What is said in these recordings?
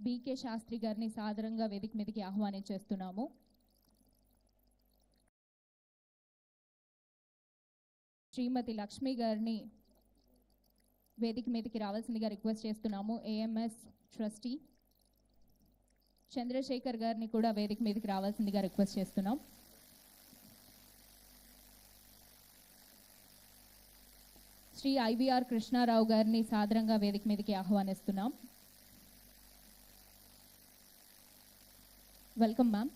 BK Sastry గారిని సాదరంగా వేదిక మీదకి ఆహ్వానించేస్తున్నాము. శ్రీమతి లక్ష్మి గారిని వేదిక మీదకి రావాల్సిందిగా రిక్వెస్ట్ చేస్తున్నాము. ఏఎంఎస్ ట్రస్టీ చంద్రశేఖర్ గారిని కూడా వేదిక మీదకి రావాల్సిందిగా రిక్వెస్ట్ చేస్తున్నాం. శ్రీ ఐవీఆర్ కృష్ణారావు గారిని సాదరంగా వేదిక మీదకి ఆహ్వానిస్తున్నాం. Welcome ma'am.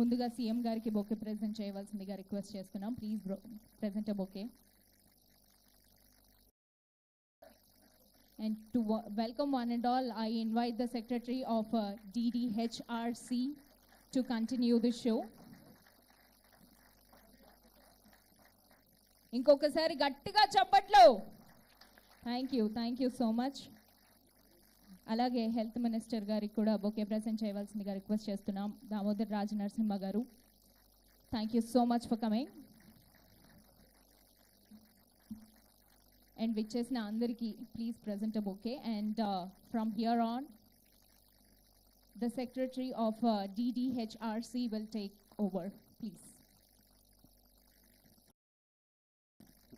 ముందుగా సీఎం గారికి బొకే ప్రెజెంట్ చేయవలసిందిగా రిక్వెస్ట్ చేస్తున్నాం. Please present a bouquet. And to welcome one and all, I invite the Secretary of DDHRC to continue the show. ఇంకొకసారి గట్టిగా చప్పట్లు. Thank you so much. అలాగే హెల్త్ మినిస్టర్ గారికి కూడా బొకే ప్రెజెంట్ చేయవలసిందిగా request చేస్తున్నాం. దామోదర్ రాజ నరసింహ గారు, thank you so much for coming. And విచ్చేసిన అందరికీ please present a bouquet. And from here on the secretary of DDHRC will take over, please.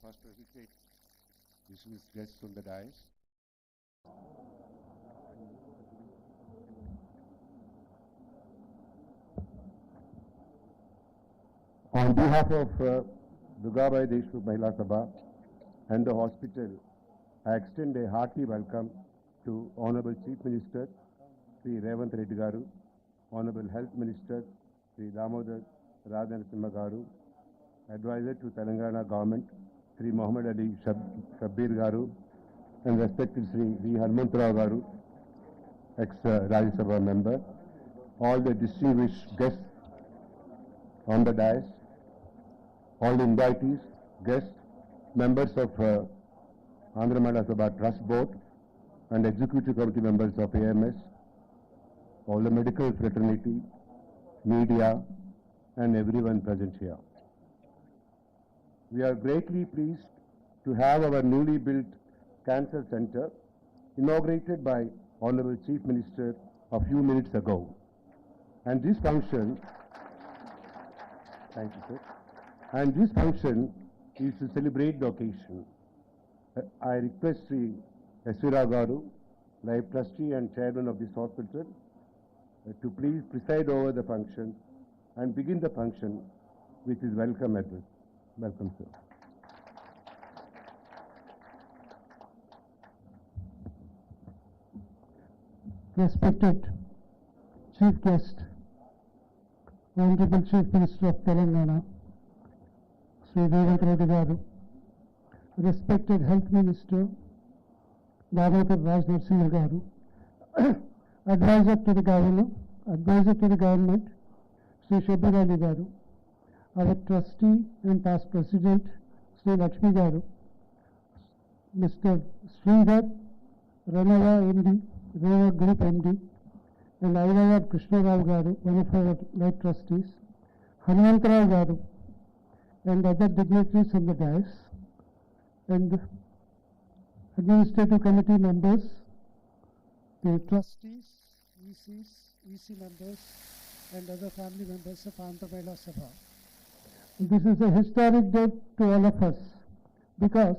First facilitate dismissed guests on the dais. On behalf of Durgabai Deshmukh Mahila Sabha and the hospital, I extend a hearty welcome to Honorable Chief Minister Sri evanth Reddy Garu, Honorable Health Minister Sri Damodar Raj Narasimha Garu, Advisor to Telangana Government Sri Muhammad Ali Shabbir Garu, and respected Sri V. Hanumantrao Garu, ex-Rajya Sabha member, all the distinguished guests on the dais, all the invitees, guests, members of Andhra Mahila Sabha Trust Board and Executive Committee members of AMS, all the medical fraternity, media, and everyone present here. We are greatly pleased to have our newly built Cancer Center inaugurated by Honorable Chief Minister a few minutes ago. And this function, thank you sir, and this function is to celebrate the occasion. I request Sri Esvira Garu, Life Trustee and Chairman of this hospital, to please preside over the function and begin the function with his welcome address. Welcome, sir. Respected Chief Guest, Honorable Chief Minister of Telangana, Sri evanth Reddy Garu, respected Health Minister, Damodar Raj Narasimha Garu, Advisor to the Government, Sri Shabbir Ali Garu, our Trustee and Past President, Sri Lakshmi Garu, Mr. Sridhar Renova MD, Renova Group MD, and IVR Krishnarao Garu, one of our Life Trustees, Hanumantrao Garu, and other dignitaries on the dais, and administrative committee members, the trustees, ECs, EC members, and other family members of Andhra Mahila Sabha. This is a historic day to all of us because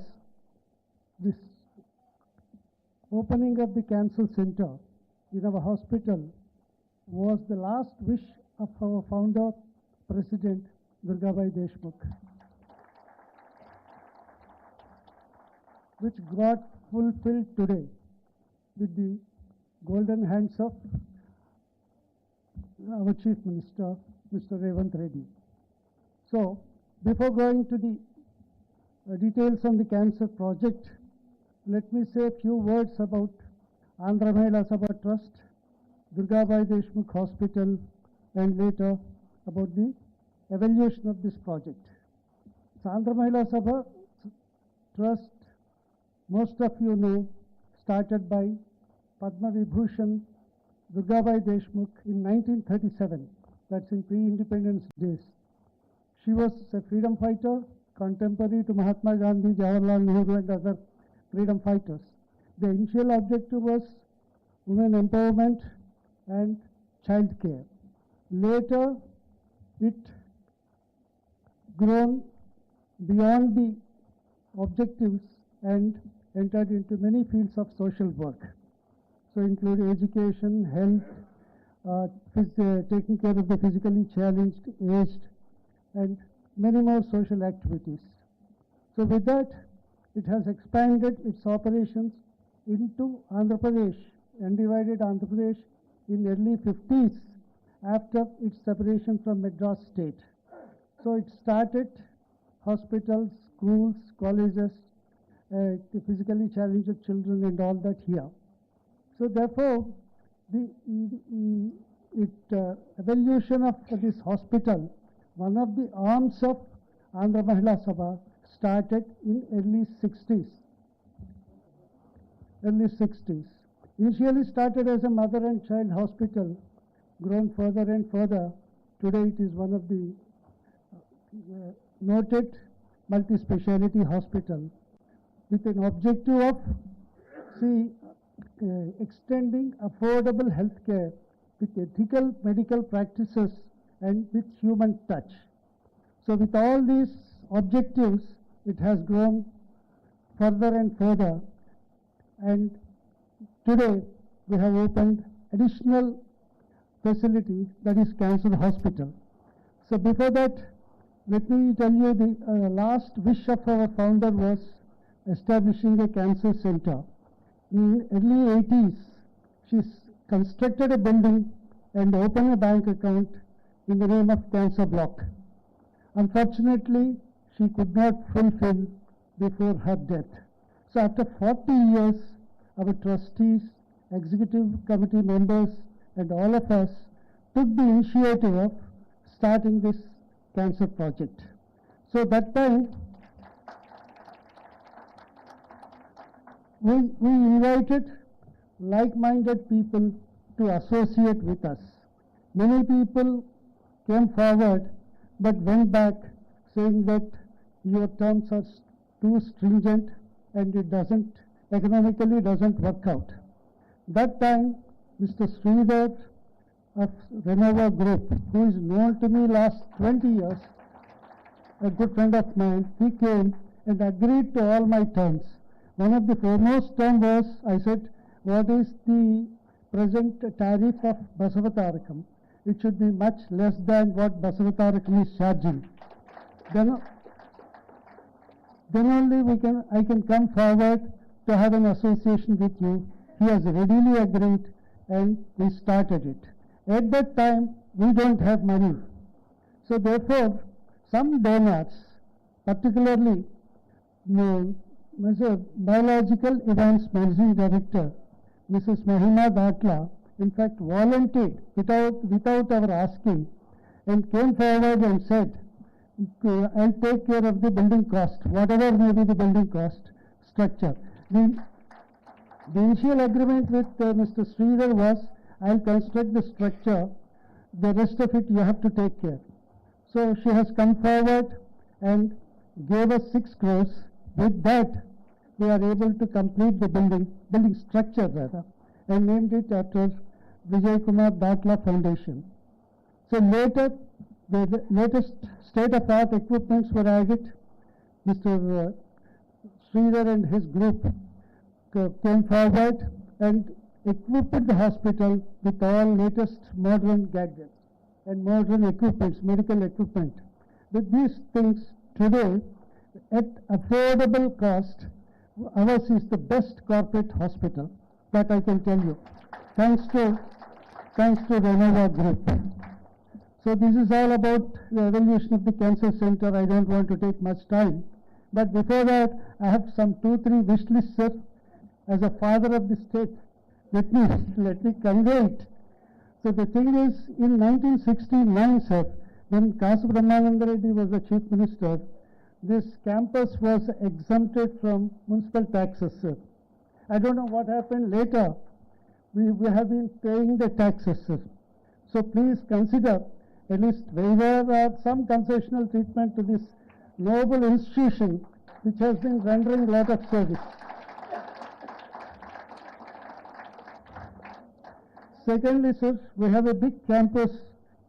this opening of the cancer center in our hospital was the last wish of our founder, President Durgabai Deshmukh, which got fulfilled today with the golden hands of our Chief Minister, Mr. Evanth Reddy. So, before going to the details on the cancer project, let me say a few words about Andhra Mahila Sabha Trust, Durgabai Deshmukh Hospital, and later about the evaluation of this project. So, Andhra Mahila Sabha Trust, most of you know, started by Padma Vibhushan Durgabai Deshmukh in 1937. That's in pre-independence days. She was a freedom fighter, contemporary to Mahatma Gandhi, Jawaharlal Nehru, and other freedom fighters. The initial objective was women empowerment and child care. Later, it grown beyond the objectives and entered into many fields of social work. So include education, health, taking care of the physically challenged, aged, and many more social activities. So with that, it has expanded its operations into Andhra Pradesh, undivided Andhra Pradesh in early 50s after its separation from Madras state. So it started hospitals, schools, colleges, the physically challenged children and all that here. So therefore, the evolution of this hospital, one of the arms of Andhra Mahila Sabha, started in early 60s. Initially started as a mother and child hospital, grown further and further. Today it is one of the noted multi-speciality hospital with an objective of extending affordable health care with ethical medical practices and with human touch. So with all these objectives, it has grown further and further, and today we have opened additional facility, that is cancer hospital. So before that, let me tell you the last wish of our founder was establishing a cancer center. In early 80s, she constructed a building and opened a bank account in the name of cancer block. Unfortunately, she could not fulfill before her death. So after 40 years, our trustees, executive committee members, and all of us took the initiative of starting this cancer project. So that time, we invited like-minded people to associate with us. Many people came forward but went back saying that your terms are too stringent and it economically doesn't work out. That time, Mr. Sridhar of Renova Group, who is known to me last 20 years, a good friend of mine, he came and agreed to all my terms. One of the foremost terms was, I said, what is the present tariff of Basavatarakam? It should be much less than what Basavatarakam is charging. Then only I can come forward to have an association with you. He has readily agreed and we started it. At that time, we don't have money. So therefore, some donors, particularly Biological Events Managing Director, Mrs. Mahima Datla, in fact volunteered without our asking and came forward and said, I'll take care of the building cost, whatever may be the building cost structure. The initial agreement with Mr. Sridhar was, I'll construct the structure, the rest of it you have to take care. So she has come forward and gave us 6 crores. With that, we are able to complete the building structure rather, and named it after Vijay Kumar Datla Foundation. So later, the latest state-of-art equipments were added. Mr. Sridhar and his group came forward and equipped the hospital with all latest modern gadgets and modern equipments, medical equipment. With these things today, at affordable cost, ours is the best corporate hospital, that I can tell you. Thanks to Renova Group. So this is all about the evolution of the cancer center. I don't want to take much time. But before that, I have some 2-3 wish lists, sir. As a father of the state, let me convey it. So the thing is, in 1969, sir, when Kasu Brahmananda Reddy was the chief minister, this campus was exempted from municipal taxes, sir. I don't know what happened later. We have been paying the taxes, sir. So please consider at least waiver or some concessional treatment to this noble institution which has been rendering a lot of service. Secondly, sir, we have a big campus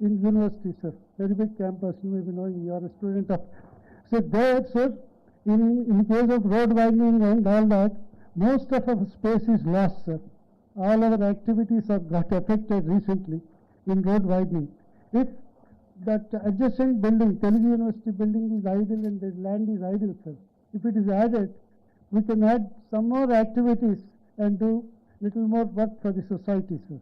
in university, sir. Very big campus. You may be knowing, you are a student of. So there, sir, in case of road widening and all that, most of our space is lost, sir. All our activities have got affected recently in road widening. If that adjacent building, Telugu University building is idle and the land is idle, sir. If it is added, we can add some more activities and do little more work for the society, sir.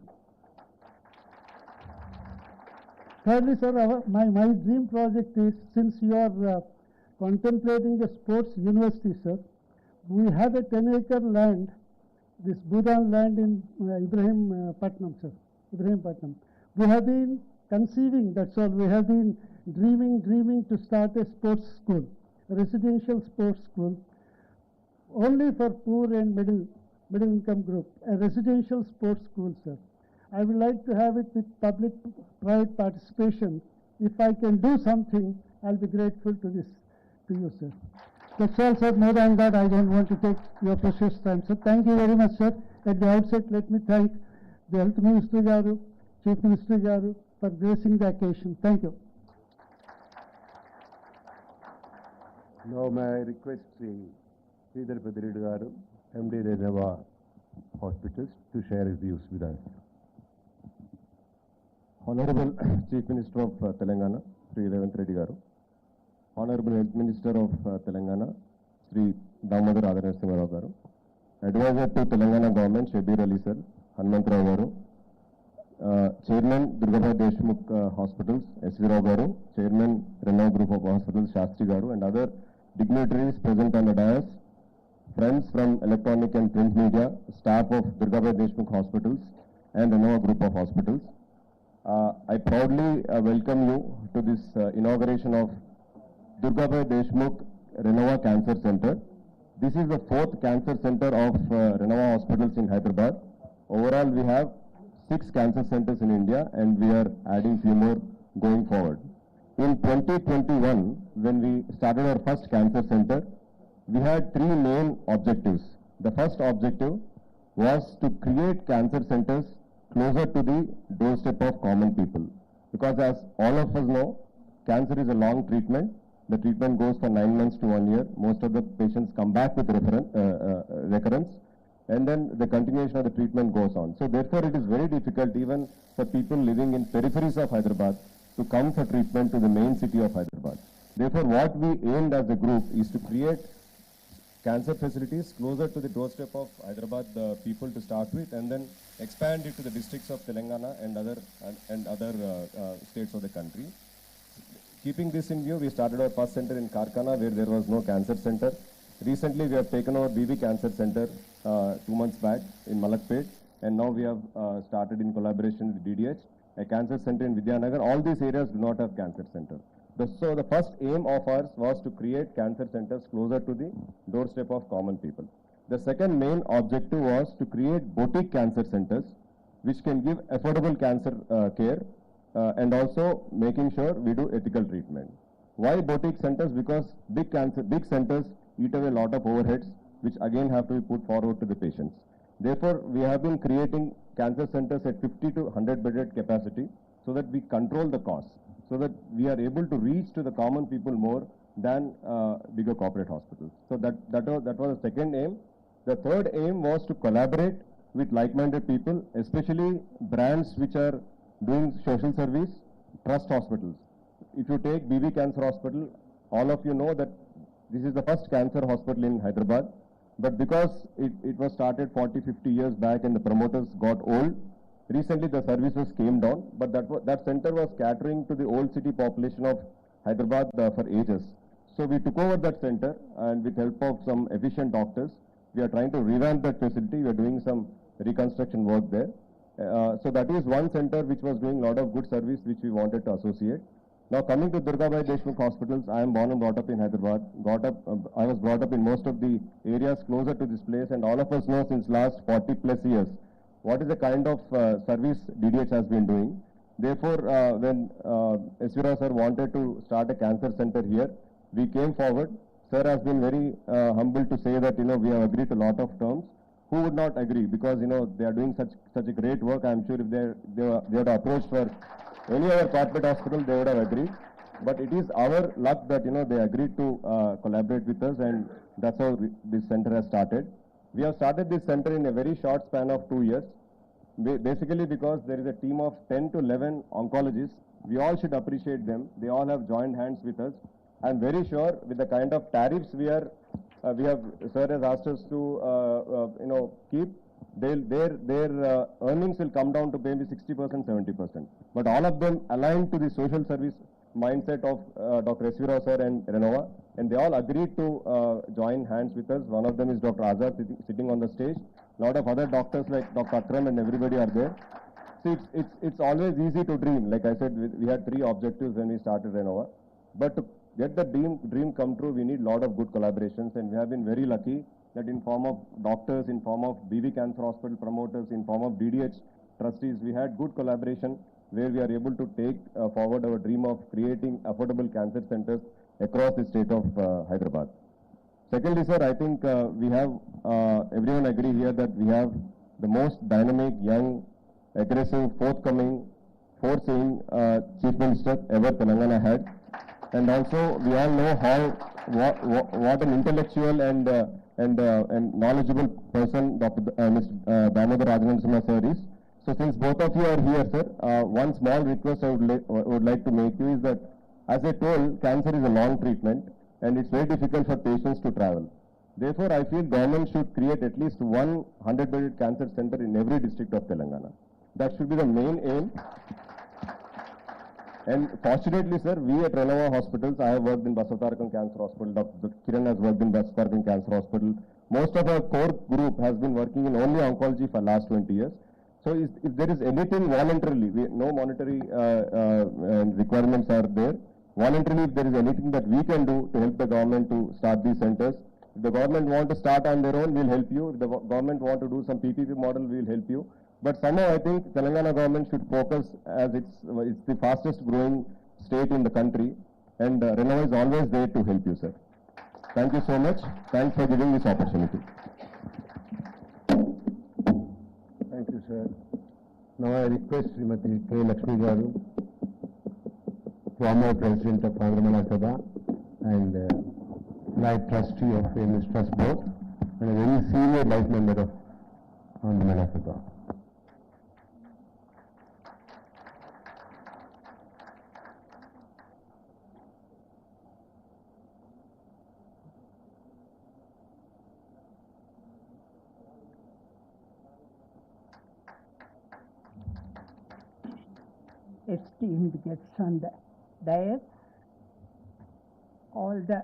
Thirdly, sir, my dream project is, since you are contemplating a sports university, sir, we have a 10-acre land, this Bhudan land in Ibrahim Patnam, sir, Ibrahim Patnam. We have been conceiving, that's all, we have been dreaming to start a sports school, a residential sports school, only for poor and middle income group, a residential sports school, sir. I would like to have it with public-private participation. If I can do something, I'll be grateful to you, sir. That's all, sir. More than that, I don't want to take your precious time. So thank you very much, sir. At the outset, let me thank the Health Minister Garu, Chief Minister Garu, for gracing the occasion. Thank you. Now may I request Sridhar Reddy Garu, MD Renova Hospitals, to share his views with us. Honorable Chief Minister of Telangana, Sri evanth Reddy Garu. Honorable Health Minister of Telangana, Sri Damodar Narasimha Garu. Advisor to Telangana Government, Shabbir Ali Sir, Hanumantrao Garu. Chairman, Durgabai Deshmukh Hospitals, S.V. Rao Garu. Chairman, Renova Group of Hospitals, Shastri Garu, and other dignitaries present on the dais. Friends from electronic and print media, staff of Durgabai Deshmukh Hospitals and Renova Group of Hospitals. I proudly welcome you to this inauguration of Durgabai Deshmukh Renova Cancer Center. This is the 4th cancer center of Renova Hospitals in Hyderabad. Overall, we have 6 cancer centers in India, and we are adding few more going forward. In 2021, when we started our first cancer center, we had 3 main objectives. The first objective was to create cancer centers closer to the doorstep of common people. Because as all of us know, cancer is a long treatment. The treatment goes for 9 months to 1 year. Most of the patients come back with recurrence, and then the continuation of the treatment goes on. So therefore, it is very difficult even for people living in peripheries of Hyderabad to come for treatment to the main city of Hyderabad. Therefore, what we aimed as a group is to create cancer facilities closer to the doorstep of Hyderabad people to start with, and then expand it to the districts of Telangana and other states of the country. Keeping this in view, we started our first center in Karkana, where there was no cancer center. Recently, we have taken over BB Cancer Center 2 months back in Malakpet, and now we have started in collaboration with DDH, a cancer center in Vidyanagar. All these areas do not have cancer center. So the first aim of ours was to create cancer centers closer to the doorstep of common people. The second main objective was to create boutique cancer centers, which can give affordable cancer care, and also making sure we do ethical treatment. Why boutique centers? Because big centers eat away a lot of overheads, which again have to be put forward to the patients. Therefore, we have been creating cancer centers at 50 to 100 bedded capacity, so that we control the costs, so that we are able to reach to the common people more than bigger corporate hospitals. So that was the second aim. The third aim was to collaborate with like-minded people, especially brands which are doing social service, trust hospitals. If you take BB Cancer Hospital, all of you know that this is the first cancer hospital in Hyderabad, but because it was started 40, 50 years back and the promoters got old, recently the services came down, but that center was catering to the old city population of Hyderabad for ages. So we took over that center, and with help of some efficient doctors, we are trying to revamp that facility. We are doing some reconstruction work there. So that is one center which was doing a lot of good service, which we wanted to associate. Now coming to Durgabai Deshmukh Hospitals, I am born and brought up in Hyderabad. I was brought up in most of the areas closer to this place, and all of us know since last 40 plus years what is the kind of service DDH has been doing. Therefore, when S.V. Rao sir wanted to start a cancer center here, we came forward. Sir has been very humble to say that, we have agreed to a lot of terms. Who would not agree? Because, they are doing such a great work. I'm sure if they had approached for any other corporate hospital, they would have agreed. But it is our luck that, they agreed to collaborate with us, and that's how this center has started. We have started this center in a very short span of 2 years. Basically because there is a team of 10 to 11 oncologists. We all should appreciate them. They all have joined hands with us. I'm very sure with the kind of tariffs sir has asked us to, keep, their earnings will come down to maybe 60%, 70%. But all of them aligned to the social service mindset of Dr. S. V. Rao sir and Renova, and they all agreed to join hands with us. One of them is Dr. Azad sitting on the stage. A lot of other doctors like Dr. Akram and everybody are there. See, it's always easy to dream. Like I said, we had 3 objectives when we started Renova. But to get the dream come true, we need a lot of good collaborations, and we have been very lucky that in form of doctors, in form of BV Cancer Hospital promoters, in form of DDH trustees, we had good collaboration where we are able to take forward our dream of creating affordable cancer centers across the state of Hyderabad. Secondly, sir, I think we have, everyone agree here that we have the most dynamic, young, aggressive, forthcoming, foreseeing Chief Minister ever Telangana had. And also, we all know what an intellectual and knowledgeable person Mr. Damodar Rajanarasimha sir is. So since both of you are here, sir, one small request I would like to make you is that, as I told, cancer is a long treatment and it's very difficult for patients to travel. Therefore, I feel government should create at least one 100-bedded cancer center in every district of Telangana. That should be the main aim. And fortunately, sir, we at Renova Hospitals, I have worked in Basavatarakam Cancer Hospital, Dr. Kiran has worked in Basavatarakam Cancer Hospital. Most of our core group has been working in only oncology for the last 20 years. So if there is anything voluntarily, no monetary requirements are there. Voluntarily, if there is anything that we can do to help the government to start these centers, if the government want to start on their own, we'll help you. If the government want to do some PPP model, we'll help you. But somehow I think Telangana government should focus, as it's the fastest growing state in the country, and Renova is always there to help you, sir. Thank you so much. Thanks for giving this opportunity. Thank you, sir. Now I request Srimati K. Lakshmi Garu, former President of Andhra Sabha and Life Trustee of Famous Trust Board, and a very senior life member of Andhra Sabha. Esteemed guests on the dais, all the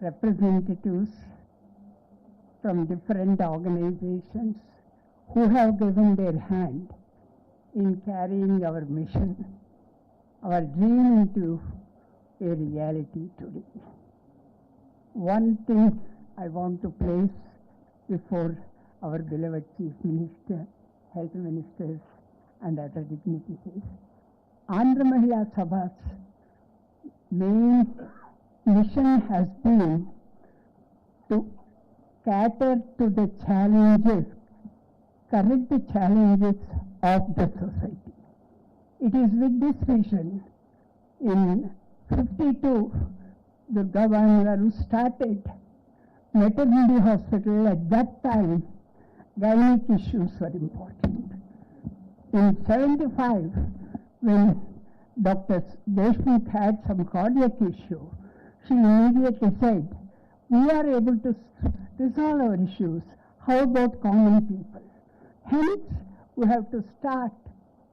representatives from different organizations who have given their hand in carrying our mission, our dream into a reality today. One thing I want to place before our beloved Chief Minister, Health Ministers, and other dignitaries. Andhra Mahila Sabha's main mission has been to cater to the challenges, current challenges of the society. It is with this vision, in 52, Durgabai Garu started maternity hospital. At that time, gynec issues were important. In 75, when Dr. Deshmukh had some cardiac issue, she immediately said, we are able to resolve our issues. How about common people? Hence, we have to start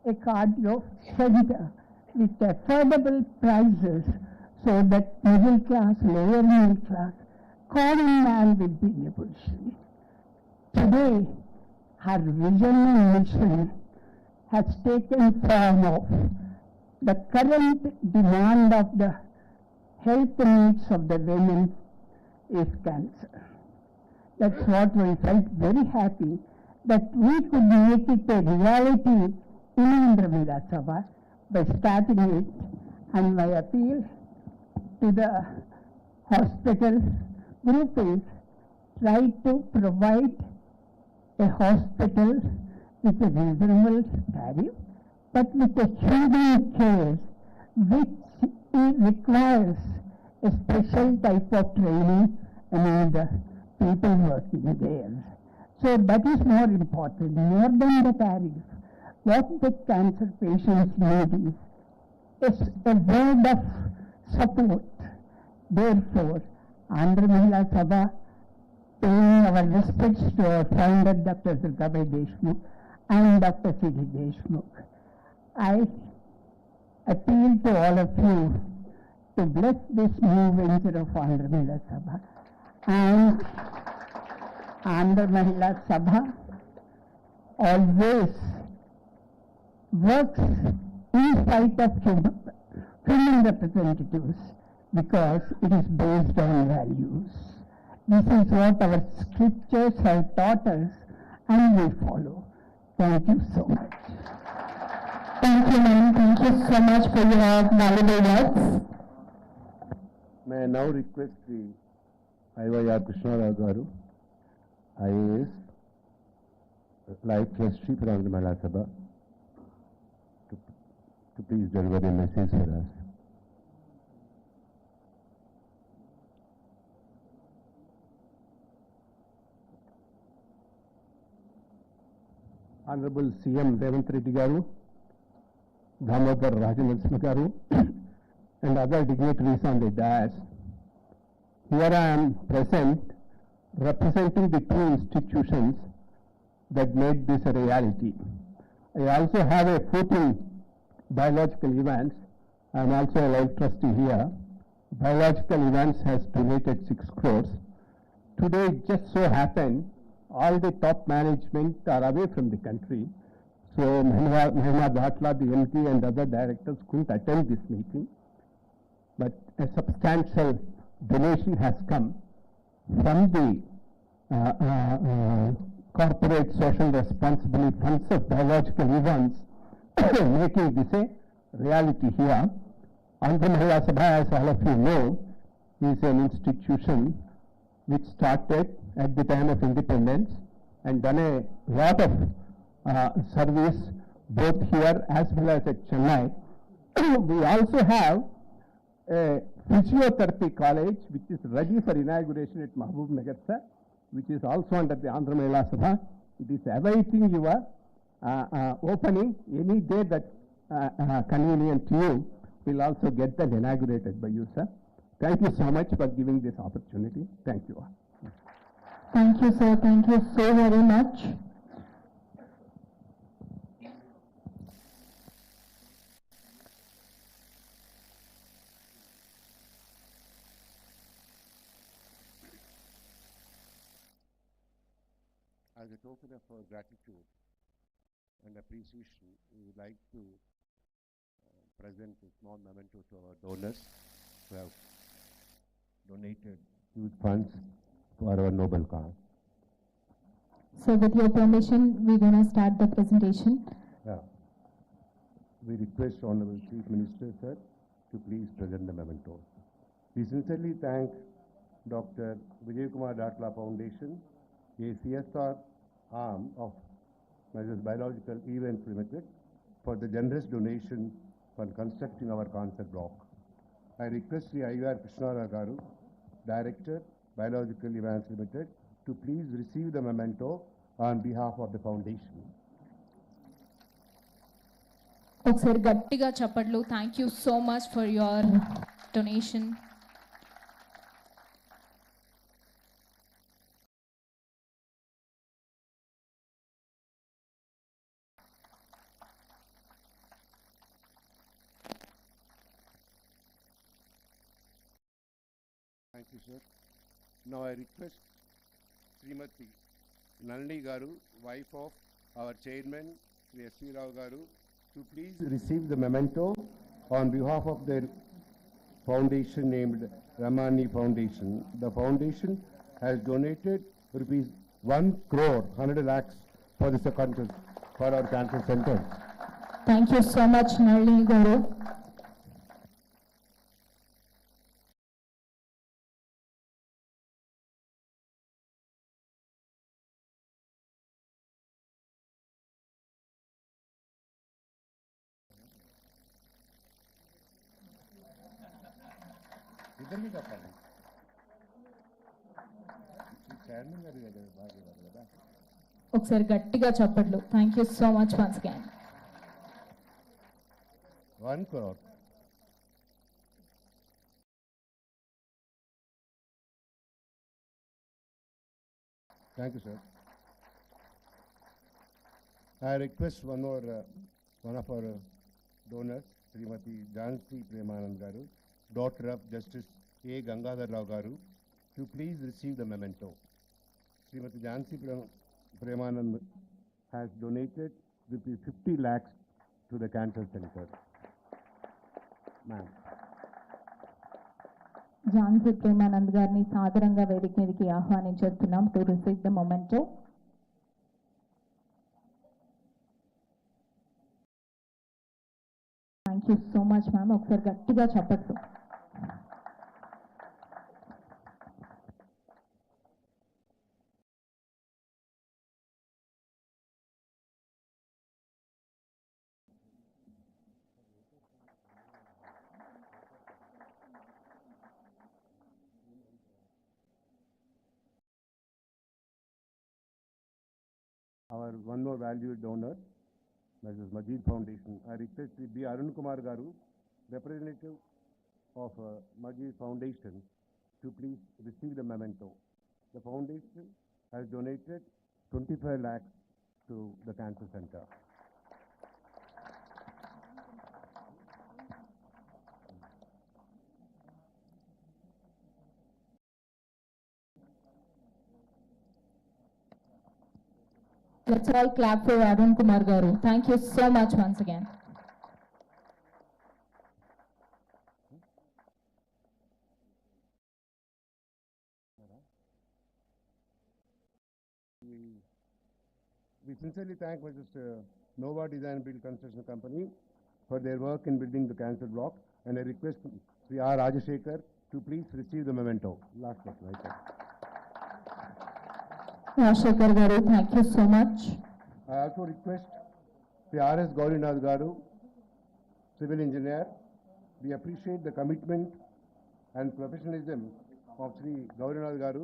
a cardio center with affordable prices so that middle class, lower middle class, common man will be in a position. Today, her vision and mission has taken form of the current demand of the health needs of the women is cancer. That's what we felt very happy that we could make it a reality in Andhra Mahila Sabha by starting it. And my appeal to the hospital group is try to provide a hospital with a reasonable tariff, but with a human care which requires a special type of training among the people working there. So that is more important, more than the tariff. What the cancer patients need is a word of support. Therefore, Andhra Mahila Sabha, paying our respects to our founder, Dr. Durgabai Deshmukh and Dr. C.D. Deshmukh, I appeal to all of you to bless this new venture of Andhra Mahila Sabha. And Andhra Mahila Sabha always works in spite of human representatives because it is based on values. This is what our scriptures have taught us and we follow. Thank you so much. Thank you, ma'am. Thank you so much for your valuable words. May I now request the IYR Krishnarao Garu, IAS, Life Trustee for Andhra Mahila Sabha, to please deliver a message for us. Honorable CM evanth Reddy Garu, Damodar Rajanarsimha Garu, and other dignitaries on the dais. Here I am present representing the two institutions that made this a reality. I also have a foot in biological events. I am also a life trustee here. Biological events has donated 6 crores. Today it just so happened all the top management are away from the country. So Mahima Bhatla, the MD and other directors couldn't attend this meeting. But a substantial donation has come from the corporate social responsibility funds of biological events, making this a reality here. Andhra Mahila Sabha, as all of you know, is an institution which started at the time of independence and done a lot of service both here as well as at Chennai. We also have a physiotherapy college which is ready for inauguration at Mahabubnagar, sir, which is also under the Andhra Mahila Sabha. It is awaiting your opening any day that convenient to you. Will also get that inaugurated by you, sir. Thank you so much for giving this opportunity. Thank you all. Thank you, sir. Thank you so very much. As a token of our gratitude and appreciation, we would like to present a small memento to our donors who have donated huge funds for our noble cause. So with your permission, we're going to start the presentation. Yeah. We request Honorable Chief Minister, sir, to please present the memento. We sincerely thank Dr. Vijay Kumar Datla Foundation, a CSR arm of Mrs. Biological Events Limited, for the generous donation for constructing our concert block. I request the IYR Krishnarao Garu, Director, Biological Events Limited, to please receive the memento on behalf of the foundation. ఒకసారి గట్టిగా చప్పట్లు. Thank you so much for your donation. Thank you, sir. Now I request Srimati Nalini Garu, wife of our chairman, Sri S.V. Rao Garu, to please receive the memento on behalf of their foundation named Ramani Foundation. The foundation has donated rupees 1 crore 100 lakhs for this for our cancer centers. Thank you so much, Nalini Garu. ఇద్దరికి చెప్పాలి. Chairman గారు కదా బాగా కదా. ఒకసారి గట్టిగా చప్పట్లు. Thank you so much once again. 1 crore. Thank you, sir. I request one of our donors, Srimati Jansi Premanand Garu, daughter of Justice A. Gangadhar Rao Garu, to please receive the memento. Srimati Jansi Premanand has donated rupees 50 lakhs to the cancer center. Ma'am. Jhansi Premanand గారిని సాదరంగా వేదిక మీదకి ఆహ్వానించేస్తున్నాం to receive the memento. Thank you so much ma'am. ఒకసారి గట్టిగా చెప్పచ్చు. Our one more valued donor, Mrs. Majid Foundation. I request B. Arun Kumar Garu, representative of Majid Foundation, to please receive the memento. The foundation has donated 25 lakhs to the cancer center. Let's all clap for Arun Kumar Garu. Thank you so much once again. We sincerely thank Mrs. Nova Design Build Construction Company for their work in building the cancer block, and I request Sri R. Rajashekar to please receive the memento. Last person, right there. Rajashekar Garu, thank you so much. I also request Sri R.S. Gaurinath Garu, civil engineer. We appreciate the commitment and professionalism of Sri Gaurinath Garu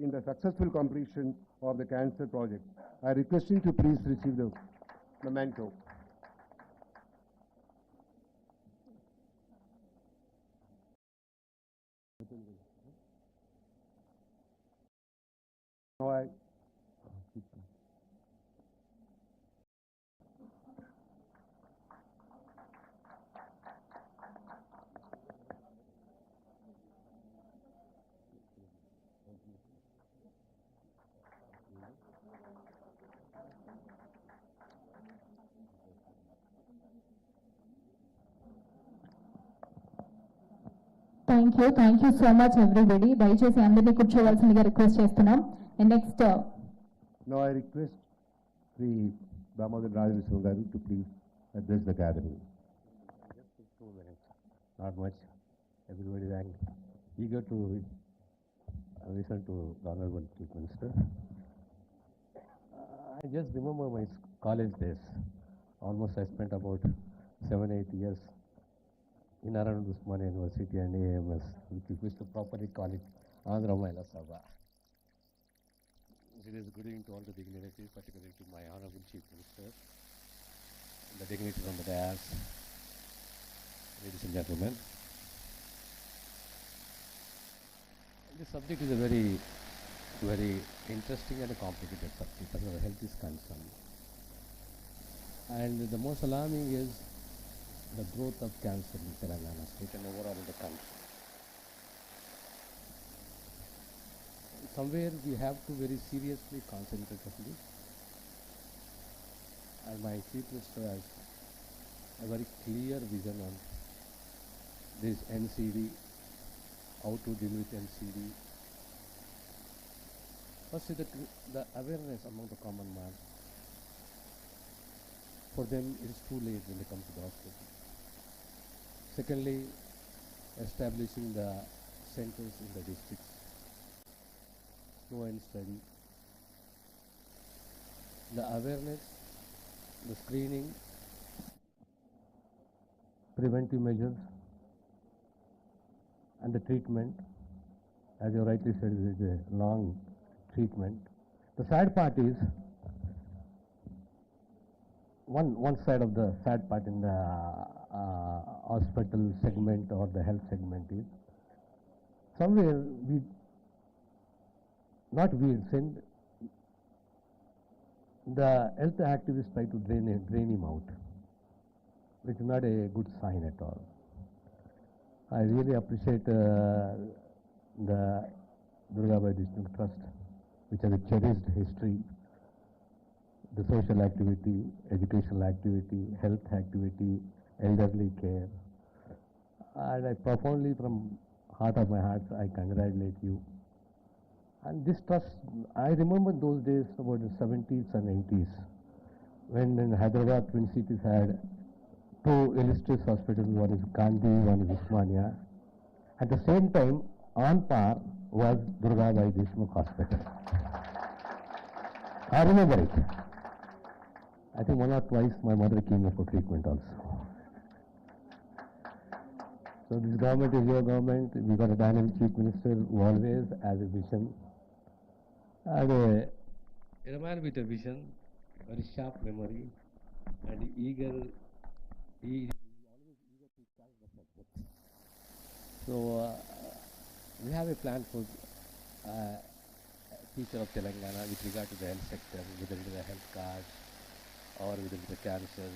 in the successful completion of the cancer project. I request him to please receive the memento. Now I thank you so much everybody. దయచేసి అందరినీ కూర్చోవలసిందిగా request చేస్తున్నాం. And next Now I request Sri Damodar Rajanarsimha Garu to please address the gathering. Just 2 minutes, not much. Everybody is eager to listen to the Honorable Chief Minister. I just remember my college days. Almost I spent about 7-8 years in around Usmania University and AMS, which we used to properly call it Andhra Mahila Sabha. It is good evening to all the dignitaries, particularly to my Honorable Chief Minister, the dignitaries on the dais, ladies and gentlemen. This subject is a very, very interesting and a complicated subject as far as health is concerned. And the most alarming is the growth of cancer in Telangana state and overall in the country. Somewhere we have to very seriously concentrate on this. And my Chief Minister has a very clear vision on this NCD, how to deal with NCD. First is the awareness among the common man. For them it is too late when they come to the hospital. Secondly, establishing the centers in the districts. Slow and steady. The awareness, the screening, preventive measures, and the treatment, as you rightly said, is a long treatment. The sad part is, one side of the sad part in the hospital segment or the health segment is, somewhere the health activists try to drain him out, which is not a good sign at all. I really appreciate the Durgabai Deshmukh Trust, which has a cherished history, the social activity, educational activity, health activity, elderly care. And I profoundly, from heart of my heart, I congratulate you. And this trust, I remember those days about the 70s and 80s, when in Hyderabad, Twin Cities had two illustrious hospitals, one is Gandhi, one is Usmania. At the same time, on par was Durgabai Deshmukh Hospital. I remember it. I think one or twice my mother came here for treatment also. So this government is your government. We got a dynamic chief minister who always has a vision. And a man with a vision, very sharp memory, and eager. He is always eager to try the success. So we have a plan for future of Telangana with regard to the health sector, whether it is the health cards, or whether it is the cancer,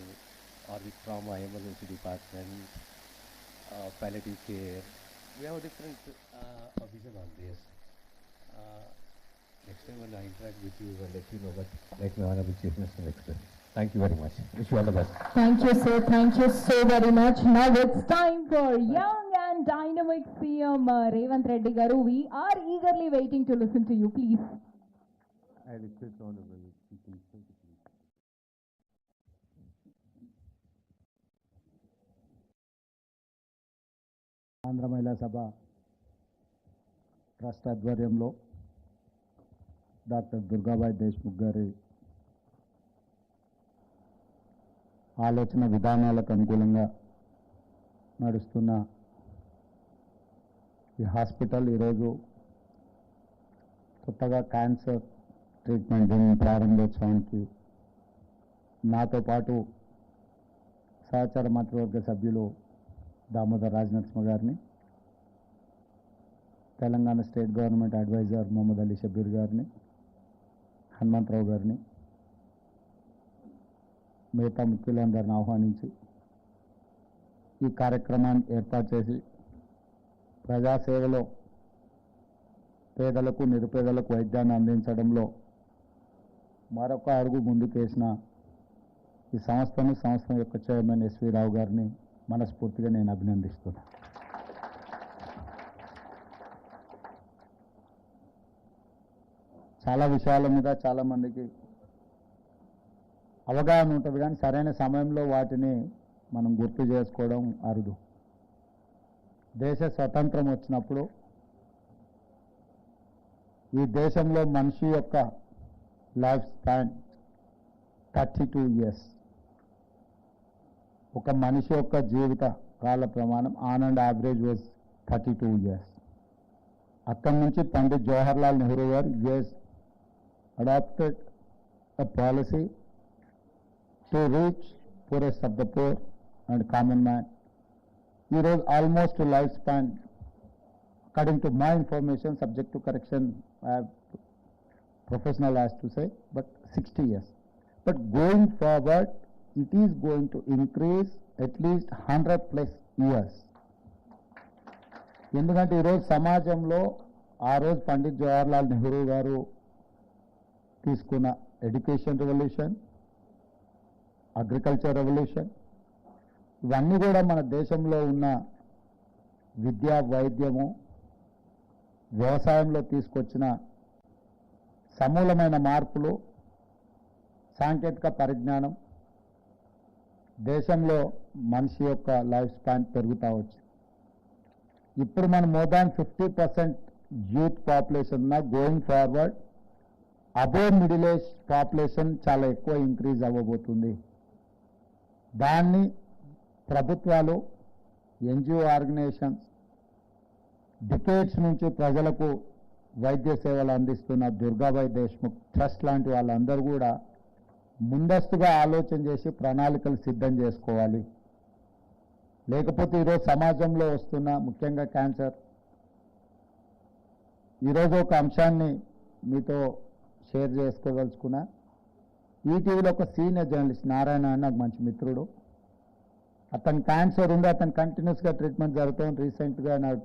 or the trauma emergency department, palliative care. We have a different vision on this. Next time when I interact with you, I'll let you know what like my Honorable Chief Minister expressed. Thank you very much. Wish you all the best. Thank you, sir. Thank you so very much. Now it's time for young and dynamic CM evanth Reddy Garu. We are eagerly waiting to listen to you. Please. I request Honorable Chief Minister to please. Andhra మహిళా సభ trust ఆధ్వర్యంలో doctor Durgabai Deshmukh గారి ఆలోచన విధానాలకు అనుకూలంగా నడుస్తున్న ఈ hospital ఈరోజు కొత్తగా క్యాన్సర్ ట్రీట్మెంట్ ప్రారంభోత్సవానికి నాతో పాటు సహచార మంత్రివర్గ సభ్యులు దామోదర్ రాజనరసింహ గారిని, Telangana state government advisor Mohammed Ali Shabbir గారిని, హనుమంతరావు గారిని, మిగతా ముఖ్యులందరిని ఆహ్వానించి ఈ కార్యక్రమాన్ని ఏర్పాటు చేసి ప్రజాసేవలో పేదలకు నిరుపేదలకు వైద్యాన్ని అందించడంలో మరొక అడుగు ముందుకేసిన ఈ సంస్థ యొక్క చైర్మన్ ఎస్వి రావు గారిని మనస్ఫూర్తిగా నేను అభినందిస్తున్నాను. చాలా విషయాల మీద చాలామందికి అవగాహన ఉంటుంది, కానీ సరైన సమయంలో వాటిని మనం గుర్తు చేసుకోవడం అరుదు. దేశ స్వతంత్రం వచ్చినప్పుడు ఈ దేశంలో మనిషి యొక్క లైఫ్ స్పాన్ 32 years. ఒక మనిషి యొక్క జీవిత కాల ప్రమాణం on and average was 32 years. అక్కడి నుంచి పండిత్ జవహర్లాల్ నెహ్రూ గారు adopted a policy to reach poorest of the poor and common man. He was almost to lifespan, according to my information, subject to correction, professional has to say, but 60 years. But going forward, it is going to increase at least 100+ years. ఎందుకంటే ఈరోజు సమాజంలో ఆ రోజు పండిత్ జవహర్లాల్ నెహ్రూ గారు తీసుకున్న education revolution, agriculture revolution, ఇవన్నీ కూడా మన దేశంలో ఉన్న విద్యా, వైద్యము, వ్యవసాయంలో తీసుకొచ్చిన సమూలమైన మార్పులు, సాంకేతిక పరిజ్ఞానం, దేశంలో మనిషి యొక్క లైఫ్ స్పాన్ పెరుగుతూ వచ్చింది. ఇప్పుడు మనం మోర్ దాన్ 50% యూత్ పాపులేషన్ ఉన్న, going forward above middle age population చాలా ఎక్కువ ఇంక్రీజ్ అవ్వబోతుంది. దాన్ని ప్రభుత్వాలు, ఎన్జిఓ ఆర్గనైజేషన్స్, డికేట్స్ నుంచి ప్రజలకు వైద్య సేవలు అందిస్తున్న దుర్గాబాయి దేశ్ముఖ్ ట్రస్ట్ లాంటి వాళ్ళందరూ కూడా ముందస్తుగా ఆలోచన చేసి ప్రణాళికలు సిద్ధం చేసుకోవాలి. లేకపోతే ఈరోజు సమాజంలో వస్తున్న ముఖ్యంగా క్యాన్సర్, ఈరోజు ఒక అంశాన్ని మీతో షేర్ చేసుకోదలుచుకున్నా. ఈటీవీలో ఒక సీనియర్ జర్నలిస్ట్ నారాయణ అని నాకు మంచి మిత్రుడు, అతను క్యాన్సర్ ఉంది, అతను కంటిన్యూస్గా ట్రీట్మెంట్ జరుగుతుంది. రీసెంట్గా నాకు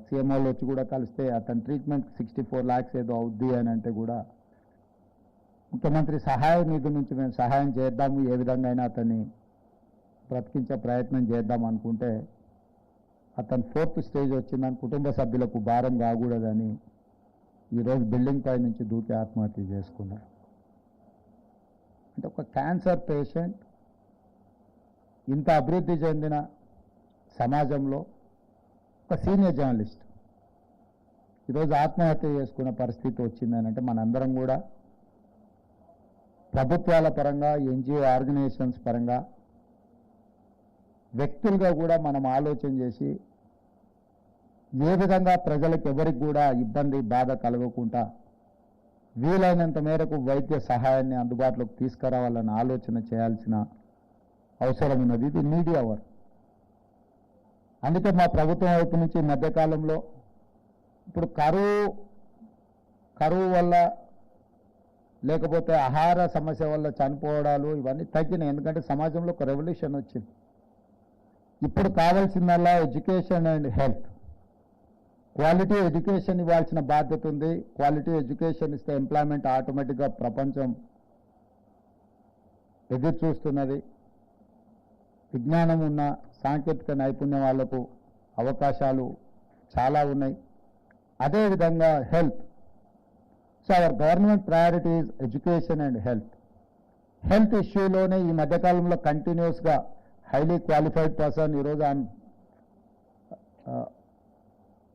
సీఎంఓలు వచ్చి కూడా కలిస్తే అతని ట్రీట్మెంట్ 64 lakhs ఏదో అవుద్ది అని అంటే కూడా ముఖ్యమంత్రి సహాయ నిధి నుంచి మేము సహాయం చేద్దాము, ఏ విధంగా అయినా అతన్ని బ్రతికించే ప్రయత్నం చేద్దాం అనుకుంటే అతను 4th stage వచ్చిందని కుటుంబ సభ్యులకు భారం కాకూడదని ఈరోజు బిల్డింగ్ పై నుంచి దూకి ఆత్మహత్య చేసుకున్నారు. అంటే ఒక క్యాన్సర్ పేషెంట్ ఇంత అభివృద్ధి చెందిన సమాజంలో ఒక సీనియర్ జర్నలిస్ట్ ఈరోజు ఆత్మహత్య చేసుకున్న పరిస్థితి వచ్చిందని అంటే మనందరం కూడా ప్రభుత్వాల పరంగా, ఎన్జిఓ ఆర్గనైజేషన్స్ పరంగా, వ్యక్తులుగా కూడా మనం ఆలోచన చేసి ఏ విధంగా ప్రజలకు ఎవరికి కూడా ఇబ్బంది, బాధ కలగకుండా వీలైనంత మేరకు వైద్య సహాయాన్ని అందుబాటులోకి తీసుకురావాలని ఆలోచన చేయాల్సిన అవసరం ఉన్నది. ఇది మీడియా వర్క్. అందుకే మా ప్రభుత్వం వైపు నుంచి మధ్యకాలంలో ఇప్పుడు కరువు వల్ల లేకపోతే ఆహార సమస్య వల్ల చనిపోవడాలు ఇవన్నీ తగ్గినాయి. ఎందుకంటే సమాజంలో ఒక రెవల్యూషన్ వచ్చింది. ఇప్పుడు కావాల్సిందల్లా education and health. Quality education ఇవ్వాల్సిన బాధ్యత ఉంది. క్వాలిటీ ఎడ్యుకేషన్ ఇస్తే ఎంప్లాయ్మెంట్ ఆటోమేటిక్గా ప్రపంచం ఎదురు చూస్తున్నది. విజ్ఞానం ఉన్న, సాంకేతిక నైపుణ్యం వాళ్లకు అవకాశాలు చాలా ఉన్నాయి. అదేవిధంగా health. So our government priority is education and health. Health ఇష్యూలోనే ఈ మధ్యకాలంలో కంటిన్యూస్గా హైలీ క్వాలిఫైడ్ పర్సన్, ఈరోజు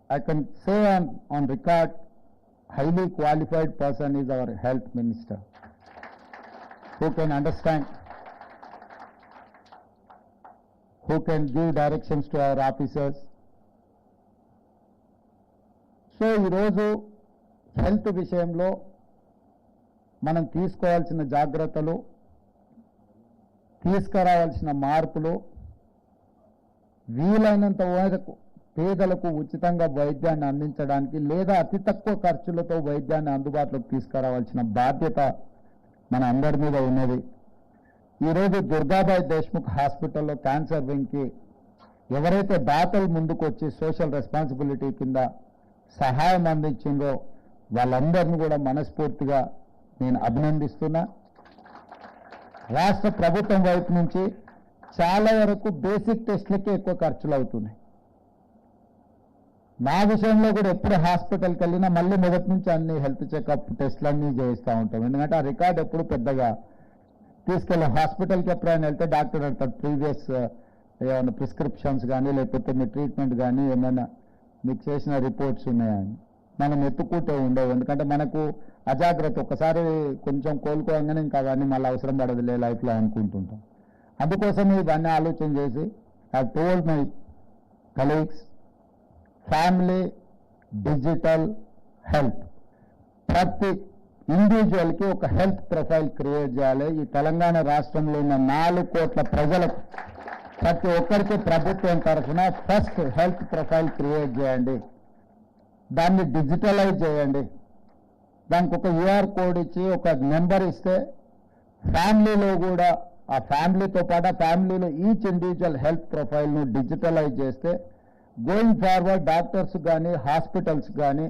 I can say on record, highly qualified person is our health minister, who can understand, who can give directions to our officers. So ఈరోజు health విషయంలో మనం తీసుకోవాల్సిన జాగ్రత్తలు, తీసుకురావాల్సిన మార్పులు, వీలైనంత వరకు పేదలకు ఉచితంగా వైద్యాన్ని అందించడానికి లేదా అతి తక్కువ ఖర్చులతో వైద్యాన్ని అందుబాటులోకి తీసుకురావాల్సిన బాధ్యత మన అందరి మీద ఉన్నది. ఈరోజు దుర్గాబాయి దేశ్ముఖ్ హాస్పిటల్లో క్యాన్సర్ వింగ్కి ఎవరైతే దాతలు ముందుకు వచ్చి సోషల్ రెస్పాన్సిబిలిటీ కింద సహాయం అందించిందో వాళ్ళందరినీ కూడా మనస్ఫూర్తిగా నేను అభినందిస్తున్నా. రాష్ట్ర ప్రభుత్వం వైపు నుంచి చాలా వరకు బేసిక్ టెస్ట్లకే ఎక్కువ ఖర్చులు అవుతున్నాయి. నా విషయంలో కూడా ఎప్పుడు హాస్పిటల్కి వెళ్ళినా మళ్ళీ మొదటి నుంచి అన్ని హెల్త్ చెకప్ టెస్ట్లన్నీ చేస్తూ ఉంటాం. ఎందుకంటే ఆ రికార్డ్ ఎప్పుడు పెద్దగా తీసుకెళ్ళాం. హాస్పిటల్కి ఎప్పుడైనా వెళ్తే డాక్టర్ అంటారు ప్రీవియస్ ఏమైనా ప్రిస్క్రిప్షన్స్ కానీ లేకపోతే మీ ట్రీట్మెంట్ కానీ ఏమైనా మీకు చేసిన రిపోర్ట్స్ ఉన్నాయని మనం ఎత్తుకుంటూ ఉండవు. ఎందుకంటే మనకు అజాగ్రత్త, ఒకసారి కొంచెం కోలుకోగానే ఇంకా అవన్నీ మళ్ళీ అవసరం పడదులే లైఫ్లో అనుకుంటుంటాం. అందుకోసం ఇవన్నీ ఆలోచన చేసి I told my colleagues, family digital health, ప్రతి ఇండివిజువల్కి ఒక హెల్త్ ప్రొఫైల్ క్రియేట్ చేయాలి. ఈ తెలంగాణ రాష్ట్రంలో ఉన్న 4 కోట్ల ప్రజలకు ప్రతి ఒక్కరికి ప్రభుత్వం తరఫున ఫస్ట్ హెల్త్ ప్రొఫైల్ క్రియేట్ చేయండి, దాన్ని డిజిటలైజ్ చేయండి. దానికి ఒక యూఆర్ కోడ్ ఇచ్చి ఒక నెంబర్ ఇస్తే ఫ్యామిలీలో కూడా ఆ ఫ్యామిలీతో పాటు ఆ ఫ్యామిలీలో ఈచ్ ఇండివిజువల్ హెల్త్ ప్రొఫైల్ను డిజిటలైజ్ చేస్తే గోయింగ్ ఫార్వర్డ్ డాక్టర్స్ కానీ హాస్పిటల్స్ కానీ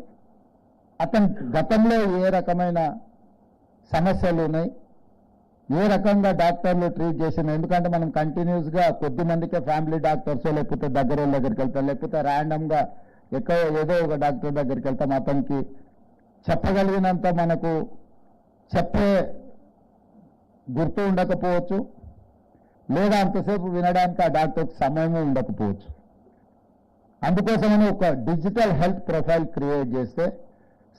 అతను గతంలో ఏ రకమైన సమస్యలు ఉన్నాయి, ఏ రకంగా డాక్టర్లు ట్రీట్ చేసిన. ఎందుకంటే మనం కంటిన్యూస్గా కొద్ది మందికే ఫ్యామిలీ డాక్టర్స్ లేకపోతే దగ్గర దగ్గరికి వెళ్తాం, లేకపోతే ర్యాండమ్గా ఏదో ఒక డాక్టర్ దగ్గరికి వెళ్తాం. అతనికి చెప్పగలిగినంత మనకు చెప్పే గుర్తు ఉండకపోవచ్చు, లేదా అంతసేపు వినడానికి ఆ డాక్టర్కి సమయము ఉండకపోవచ్చు. అందుకోసమని ఒక డిజిటల్ హెల్త్ ప్రొఫైల్ క్రియేట్ చేస్తే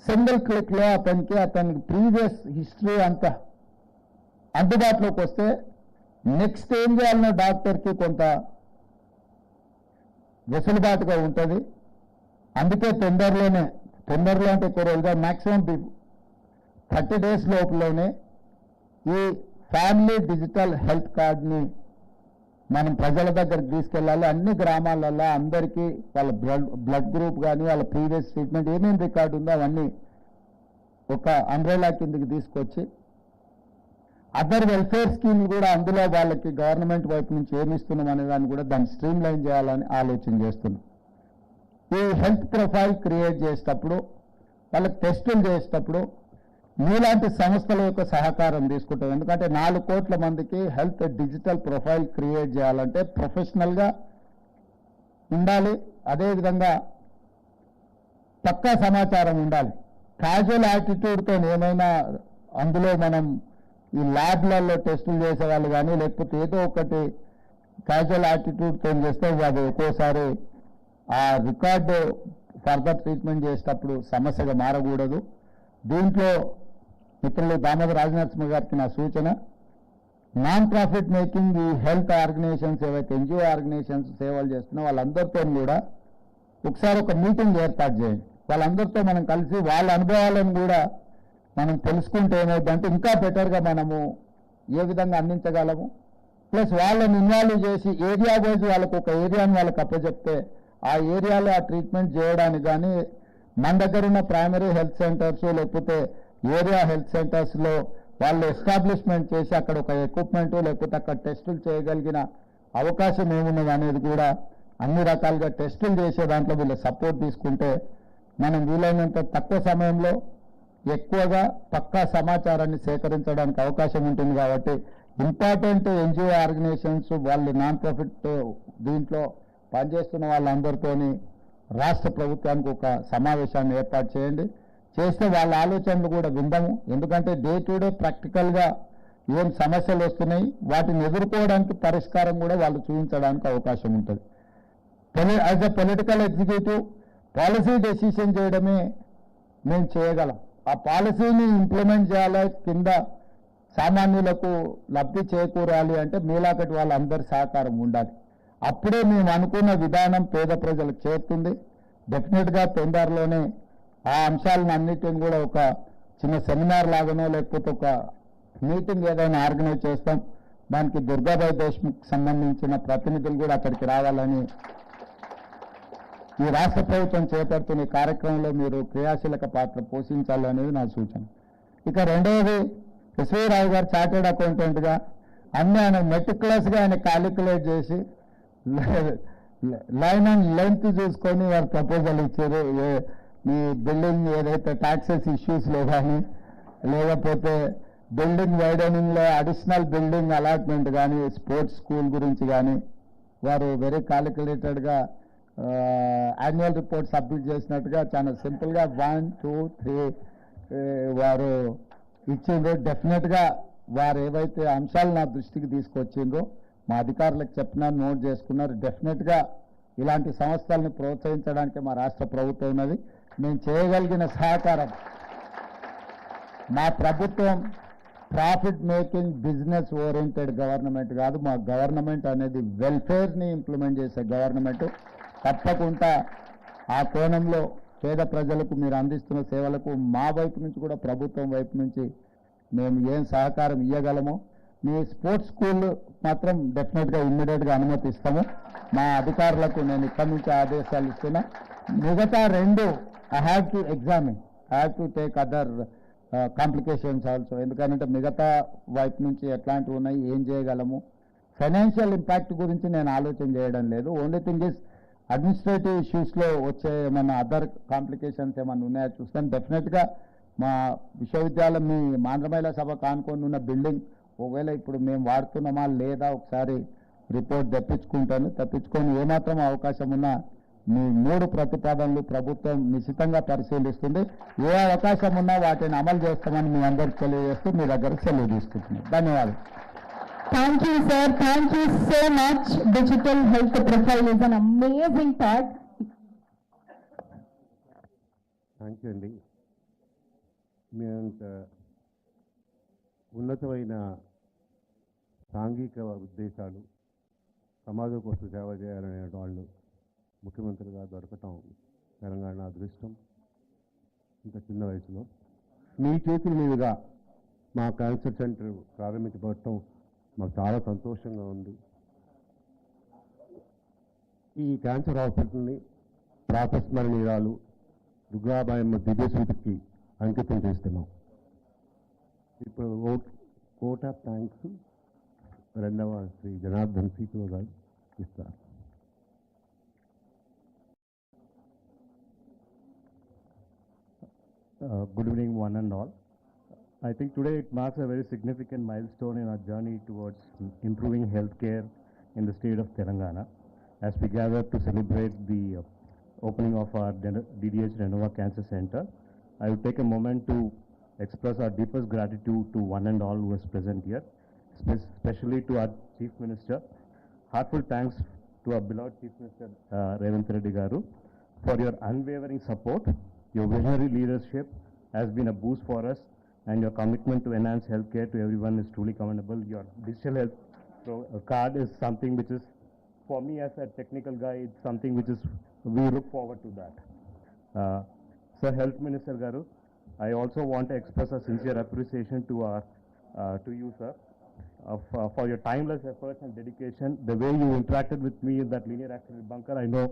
సింగిల్ క్లిక్లో అతనికి ప్రీవియస్ హిస్టరీ అంతా అందుబాటులోకి వస్తే నెక్స్ట్ ఏం చేయాలన్న డాక్టర్కి కొంత వెసులుబాటుగా ఉంటుంది. అందుకే తొందరలో అంటే ఎక్కువ రోజుగా మ్యాక్సిమం 30 days లోపులోనే ఈ ఫ్యామిలీ డిజిటల్ హెల్త్ కార్డ్ని మనం ప్రజల దగ్గరికి తీసుకెళ్ళాలి. అన్ని గ్రామాలలో అందరికీ వాళ్ళ బ్లడ్ గ్రూప్ కానీ వాళ్ళ ప్రీవియస్ ట్రీట్మెంట్ ఏమేమి రికార్డు ఉందో అవన్నీ ఒక అంబ్రెలా కిందకి తీసుకొచ్చి అదర్ వెల్ఫేర్ స్కీమ్లు కూడా అందులో వాళ్ళకి గవర్నమెంట్ వైపు నుంచి ఏమి ఇస్తున్నాం అనే దాన్ని కూడా దాన్ని స్ట్రీమ్ లైన్ చేయాలని ఆలోచన చేస్తున్నాం. ఈ హెల్త్ ప్రొఫైల్ క్రియేట్ చేసేటప్పుడు వాళ్ళకి టెస్టులు చేసేటప్పుడు మీలాంటి సంస్థల యొక్క సహకారం తీసుకుంటాం. ఎందుకంటే 4 కోట్ల మందికి హెల్త్ డిజిటల్ ప్రొఫైల్ క్రియేట్ చేయాలంటే ప్రొఫెషనల్గా ఉండాలి, అదేవిధంగా పక్కా సమాచారం ఉండాలి. క్యాజువల్ యాటిట్యూడ్తో ఏమైనా అందులో మనం ఈ ల్యాబ్లలో టెస్టులు చేసేవాళ్ళు కానీ లేకపోతే ఏదో ఒకటి క్యాజువల్ యాటిట్యూడ్తో చేస్తే అది ఒక్కోసారి ఆ రికార్డు ఫర్దర్ ట్రీట్మెంట్ చేసేటప్పుడు సమస్యగా మారకూడదు. దీంట్లో మిత్రులు దామోదర్ రాజనరసింహ గారికి నా సూచన, నాన్ ప్రాఫిట్ మేకింగ్ ఈ హెల్త్ ఆర్గనైజేషన్స్ ఏవైతే ఎన్జిఓ ఆర్గనైజేషన్స్ సేవలు చేస్తున్నా వాళ్ళందరితో కూడా ఒకసారి ఒక మీటింగ్ ఏర్పాటు చేయండి. వాళ్ళందరితో మనం కలిసి వాళ్ళ అనుభవాలను కూడా మనం తెలుసుకుంటే ఏమవుతుందంటే ఇంకా బెటర్గా మనము ఏ విధంగా అందించగలము. ప్లస్ వాళ్ళని ఇన్వాల్వ్ చేసి ఏరియా వైజ్ వాళ్ళకు ఒక ఏరియాని వాళ్ళకి అప్పచెప్తే ఆ ఏరియాలో ఆ ట్రీట్మెంట్ చేయడానికి కానీ మన దగ్గర ఉన్న ప్రైమరీ హెల్త్ సెంటర్స్ లేకపోతే ఏరియా హెల్త్ సెంటర్స్లో వాళ్ళు ఎస్టాబ్లిష్మెంట్ చేసి అక్కడ ఒక ఎక్విప్మెంట్ లేకపోతే అక్కడ టెస్టులు చేయగలిగిన అవకాశం ఏమున్నది అనేది కూడా అన్ని రకాలుగా టెస్టులు చేసే దాంట్లో వీళ్ళ సపోర్ట్ తీసుకుంటే మనం వీలైనంత తక్కువ సమయంలో ఎక్కువగా పక్కా సమాచారాన్ని సేకరించడానికి అవకాశం ఉంటుంది. కాబట్టి ఇంపార్టెంట్ ఎన్జిఓ ఆర్గనైజేషన్స్ వాళ్ళు నాన్ ప్రాఫిట్ దీంట్లో పనిచేస్తున్న వాళ్ళందరితోని రాష్ట్ర ప్రభుత్వానికి ఒక సమావేశాన్ని ఏర్పాటు చేయండి. చేస్తే వాళ్ళ ఆలోచనలు కూడా విందాము. ఎందుకంటే డే టు డే ప్రాక్టికల్గా ఏం సమస్యలు వస్తున్నాయి వాటిని ఎదుర్కోవడానికి పరిష్కారం కూడా వాళ్ళు చూపించడానికి అవకాశం ఉంటుంది. As a political executive policy decision చేయడమే మేము చేయగలం. ఆ పాలసీని ఇంప్లిమెంట్ చేయాలి, కింద సామాన్యులకు లబ్ధి చేకూరాలి అంటే మీలాకటి వాళ్ళందరి సహకారం ఉండాలి. అప్పుడే మేము అనుకున్న విధానం పేద ప్రజలకు చేరుతుంది. డెఫినెట్గా తొందరలోనే ఆ అంశాలను అన్నిటిని కూడా ఒక చిన్న సెమినార్ లాగానో లేకపోతే ఒక మీటింగ్ ఏదైనా ఆర్గనైజ్ చేస్తాం. దానికి దుర్గాబాయి దేశ్ముఖ్ సంబంధించిన ప్రతినిధులు కూడా అక్కడికి రావాలని ఈ రాష్ట్ర ప్రభుత్వం చేపడుతున్న కార్యక్రమంలో మీరు క్రియాశీలక పాత్ర పోషించాలనేది నా సూచన. ఇక రెండవది ఎస్వీ రావు గారు చార్టెడ్ అకౌంటెంట్గా అన్ని ఆయన మెటిక్యులస్గా ఆయన క్యాలిక్యులేట్ చేసి లైన్ అండ్ లెంత్ చూసుకొని వారు ప్రపోజల్ ఇచ్చారు. మీ బిల్డింగ్ ఏదైతే ట్యాక్సెస్ ఇష్యూస్లో కానీ లేకపోతే బిల్డింగ్ వైడనింగ్లో అడిషనల్ బిల్డింగ్ అలాట్మెంట్ కానీ స్పోర్ట్స్ స్కూల్ గురించి కానీ వారు వెరీ క్యాలిక్యులేటెడ్గా యాన్యువల్ రిపోర్ట్ సబ్మిట్ చేసినట్టుగా చాలా సింపుల్గా 1, 2, 3 వారు ఇచ్చిండ్రు. డెఫినెట్గా వారు ఏవైతే అంశాలు నా దృష్టికి తీసుకొచ్చిండ్రో మా అధికారులకు చెప్పినా నోట్ చేసుకున్నారు. డెఫినెట్గా ఇలాంటి సంస్థల్ని ప్రోత్సహించడానికి మా రాష్ట్ర ప్రభుత్వం ఉన్నది. మేము చేయగలిగిన సహకారం, మా ప్రభుత్వం profit making business oriented government కాదు. మా గవర్నమెంట్ అనేది వెల్ఫేర్ని ఇంప్లిమెంట్ చేసే గవర్నమెంట్. తప్పకుండా ఆ కోణంలో పేద ప్రజలకు మీరు అందిస్తున్న సేవలకు మా వైపు నుంచి కూడా ప్రభుత్వం వైపు నుంచి మేము ఏం సహకారం ఇవ్వగలమో. మీ స్పోర్ట్స్ స్కూల్ మాత్రం డెఫినెట్గా ఇమ్మీడియట్గా అనుమతిస్తాము. మా అధికారులకు నేను ఇక్కడి నుంచి ఆదేశాలు ఇస్తున్నా. మిగతా 2 I have to examine, I have to take other complications also. ఎందుకంటే మిగతా వైపు నుంచి ఎట్లాంటివి ఉన్నాయి, ఏం చేయగలము. ఫైనాన్షియల్ ఇంపాక్ట్ గురించి నేను ఆలోచన చేయడం లేదు. ఓన్లీ థింగ్ ఇస్ అడ్మినిస్ట్రేటివ్ ఇష్యూస్లో వచ్చే ఏమైనా అదర్ కాంప్లికేషన్స్ ఏమైనా ఉన్నాయో చూస్తాను. డెఫినెట్గా మా విశ్వవిద్యాలయం మీ ఆంధ్ర మహిళా సభ కానుకొని ఉన్న బిల్డింగ్ ఒకవేళ ఇప్పుడు మేము వాడుతున్నామా లేదా ఒకసారి రిపోర్ట్ తెప్పించుకొని ఏమాత్రం అవకాశం ఉన్నా మీ 3 ప్రతిపాదనలు ప్రభుత్వం నిశ్చితంగా పరిశీలిస్తుంది. ఏ అవకాశం ఉన్నా వాటిని అమలు చేస్తామని మీ అందరికీ తెలియజేస్తూ మీ దగ్గర సెలవు తీసుకుంటున్నాను. ధన్యవాదాలు. Thank you, sir. Thank you so much. Digital health profile is an amazing part. Thank you అండి. మీ అంత ఉన్నతమైన సాంఘిక ఉద్దేశాలు, సమాజం కోసం సేవ చేయాలనే వాళ్ళు ముఖ్యమంత్రిగా దొరకటం తెలంగాణ అదృష్టం ఇంత చిన్న వయసులో మీ చేతుల మీదుగా మా క్యాన్సర్ సెంటర్ ప్రారంభించబడటం మాకు చాలా సంతోషంగా ఉంది. ఈ క్యాన్సర్ హాస్పిటల్ని ప్రాతస్మరణీయురాలు దుర్గాబాయమ్మ దివ్య స్మృతికి అంకితం చేస్తున్నాం. ఇప్పుడు కోట్ ఆఫ్ థ్యాంక్స్ రెండవ శ్రీ జనార్దన్ సీతో గారు ఇస్తారు. Good evening, one and all. I think today it marks a very significant milestone in our journey towards improving healthcare in the state of Telangana as we gather to celebrate the opening of our DDH Renova Cancer Center. I will take a moment to express our deepest gratitude to one and all who is present here, especially to our Chief Minister. Heartfelt thanks to our beloved Chief Minister evanth Reddy Garu for your unwavering support. Your visionary leadership has been a boost for us, and your commitment to enhance healthcare to everyone is truly commendable. Your digital health card is something which is, for me as a technical guy, it's something which is, we look forward to that. Sir Health Minister Garu, I also want to express a sincere appreciation to you, sir, for your timeless efforts and dedication. The way you interacted with me in that linear activity bunker, I know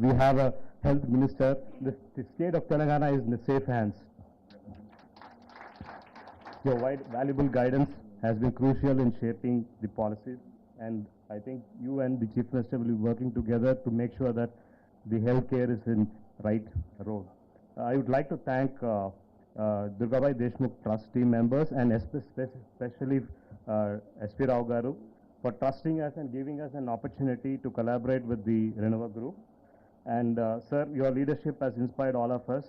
we have a health minister. The state of Telangana is in safe hands. Your valuable guidance has been crucial in shaping the policies, and I think you and the Chief Minister will be working together to make sure that the healthcare is in right road. I would like to thank Durgabai Deshmukh Trust team members and especially SP Rao Garu for trusting us and giving us an opportunity to collaborate with the Renova Group. And sir, your leadership has inspired all of us,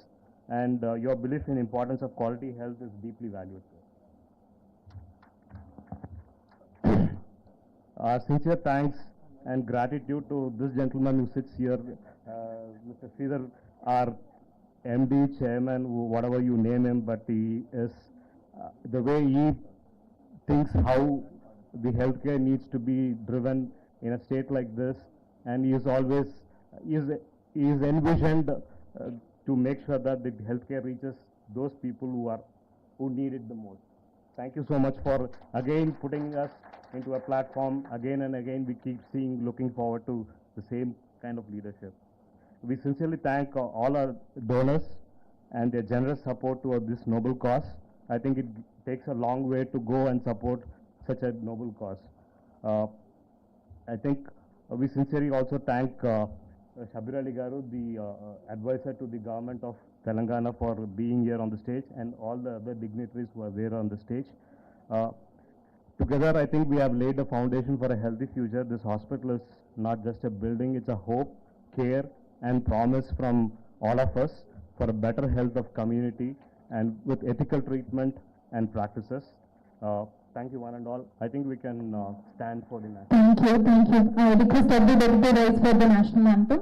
and your belief in importance of quality health is deeply valued. Our sincere thanks and gratitude to this gentleman who sits here, Mr. Sridhar, our MD, Chairman, whatever you name him, but he is, the way he thinks how the healthcare needs to be driven in a state like this, and he is always, he is envisioned to make sure that the healthcare reaches those people who need it the most. Thank you so much for again putting us into a platform again and again. We keep looking forward to the same kind of leadership. We sincerely thank all our donors and their generous support toward this noble cause. I think it takes a long way to go and support such a noble cause. I think we sincerely also thank Shabir Ali Garu, the advisor to the government of Telangana, for being here on the stage, and all the other dignitaries who are there on the stage. Together, I think we have laid the foundation for a healthy future. This hospital is not just a building, it's a hope, care, and promise from all of us for a better health of community and with ethical treatment and practices. Thank you one and all. I think we can stand for the national. Thank you, thank you. I request everybody to rise for the national anthem.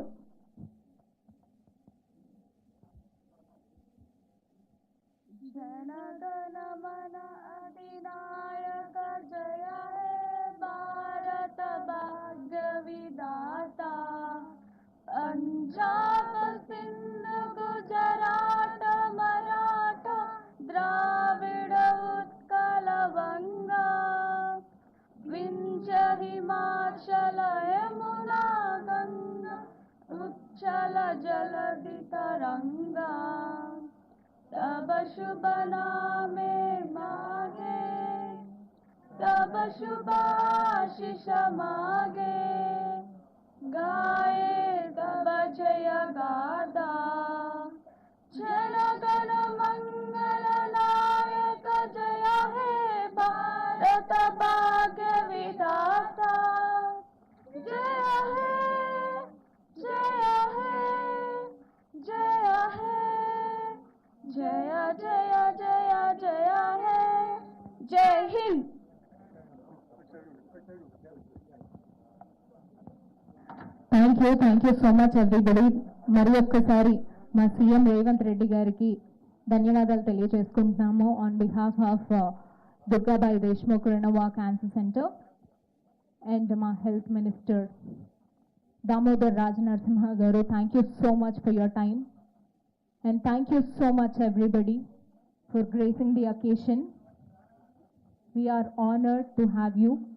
Punjab Sindh Gujarat Maratha Dravid Utkal बंगा विंध्य हिमाचल यमुना गंगा उच्चल जलधि तरंगा तब शुभ नामे मागे तब शुभ आशीष मागे गाए तब जय गादा जन गण मंगल नायक जय हे भारत भाग्य विधाता जय हे जय हे जय हे जय जय जय जय हे जय Hind. Thank you so much everybody. మరి ఒక్కసారి మా సీఎం రేవంత్ రెడ్డి గారికి ధన్యవాదాలు తెలియజేసుకుంటున్నాము on behalf of Durgabai Deshmukh Renova cancer center and మా health minister Damodar Rajanarasimha garu. Thank you so much for your time. And thank you so much, everybody, for gracing the occasion. We are honored to have you